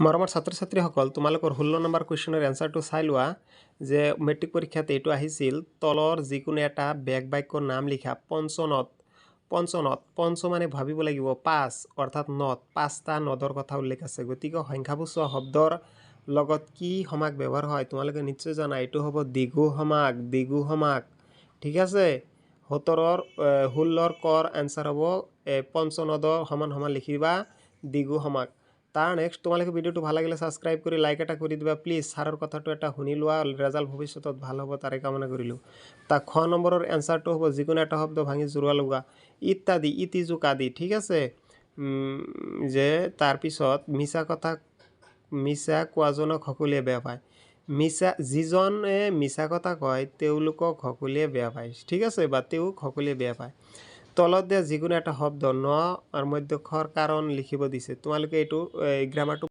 মৰমৰ ছাত্ৰ ছাত্ৰীসকল তোমালোকৰ 16 নম্বৰ কুৱেশ্যনৰ এনচাৰটো চাই লোৱা যে মেট্ৰিক পৰীক্ষাত এইটো আহিছিল তলৰ যিকোনো এটা বেগ বাক্যৰ নাম লিখা পঞ্চ মানে ভাবিব লাগিব 5 অৰ্থাৎ নদ 5টা নদৰ কথা উল্লেখ আছে গতিকে সংখ্যাবোচক শব্দৰ লগত কি সমাস ব্যৱহাৰ হয় তোমালোকে নিশ্চয় জানা এইটো হ'ব দ্বিগু সমাস ঠিক আছে 16 কৰ এনচাৰ হ'ব পঞ্চনদৰ সমান লিখিবা দ্বিগু সমাস তাৰ নেক্সট তোমালোকে ভিডিওটো ভাল লাগিলে সাবস্ক্ৰাইব কৰি লাইক এটা কৰি দিবা প্লিজ সাৰৰ কথাটো এটা শুনি লোৱা ৰেজাল্ট ভবিষ্যতত ভাল হ'ব তাৰে কামনা কৰিলো তা খ নম্বৰৰ এনসাৰটো হ'ব যিকোনো এটা শব্দ ভাঙি জোৰা লগা ইত্যাদি ইতিযুক আদি ঠিক আছে যে তাৰ পিছত মিছা কোৱাজনক সকলোৱে বেয়া পায় যিজনে মিছা কথা কয় তেওঁলোকক সকলোৱে বেয়া পায় ঠিক আছে বা তেওঁক সকলোৱে বেয়া পায় তলত দিয়া যিকোনো এটা শব্দ ন আৰু মধ্যক্ষৰ কাৰণ লিখিব দিছে তোমালোকে এইটো গ্ৰামাৰটো